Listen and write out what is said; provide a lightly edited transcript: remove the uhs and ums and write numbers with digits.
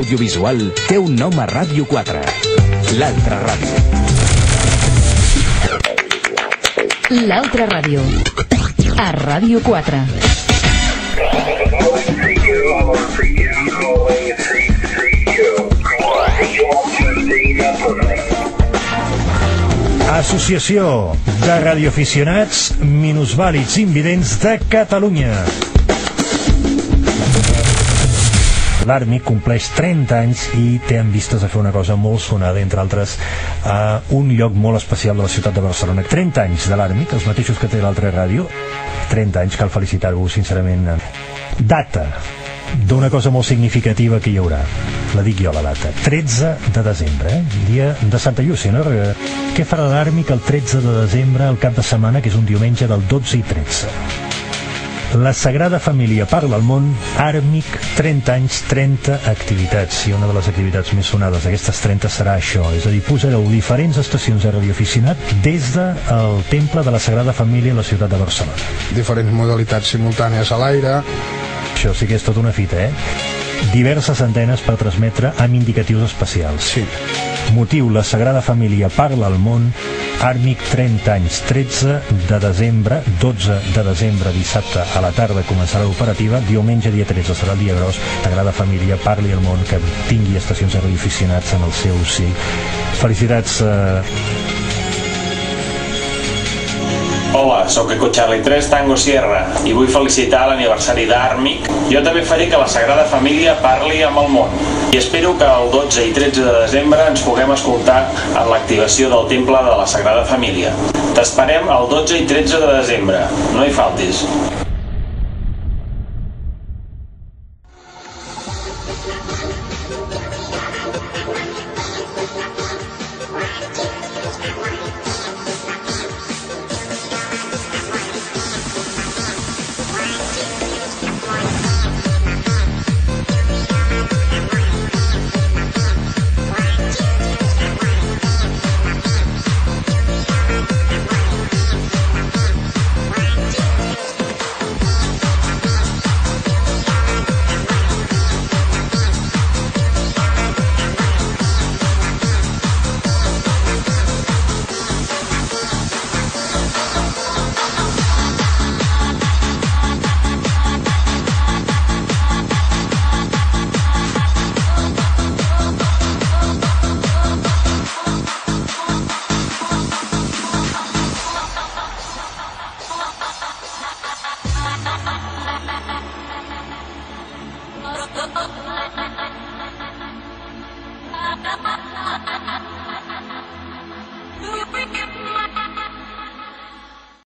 audiovisual té un nom a Ràdio 4. L'Altra Ràdio. L'Altra Ràdio. A Ràdio 4. Associació de radioaficionats minusvàlids invidents de Catalunya. L'Àrmic compleix 30 anys i té en vistes a fer una cosa molt sonada, entre altres, a un lloc molt especial de la ciutat de Barcelona. 30 anys de l'Àrmic, els mateixos que té l'altra ràdio. 30 anys, cal felicitar-vos, sincerament. Data d'una cosa molt significativa que hi haurà. La dic jo, la data. 13 de desembre, dia de Santa Llúcia. Què farà l'Àrmic el 13 de desembre, el cap de setmana, que és un diumenge del 12 i 13? La Sagrada Família parla al món. Àrmic, 30 anys, 30 activitats. I una de les activitats més sonades d'aquestes 30 serà això, és a dir, posareu diferents estacions de radioaficionat des del Temple de la Sagrada Família a la ciutat de Barcelona. Diferents modalitats simultànies a l'aire. Això sí que és tota una fita, Diverses antenes per transmetre amb indicatius especials. Sí. Motiu: la Sagrada Família parla al món. Àrmic, 30 anys, 13 de desembre, 12 de desembre, dissabte a la tarda començarà l'operativa, diumenge dia 13 serà el dia gros. Sagrada Família parli al món, que tingui estacions de radioaficionats en el seu sí. Felicitats. Hola, sóc Eco Charlie 3 Tango Sierra i vull felicitar l'aniversari d'Àrmic. Jo també faré que la Sagrada Família parli amb el món i espero que el 12 i 13 de desembre ens puguem escoltar en l'activació del Temple de la Sagrada Família. T'esperem el 12 i 13 de desembre, no hi faltis.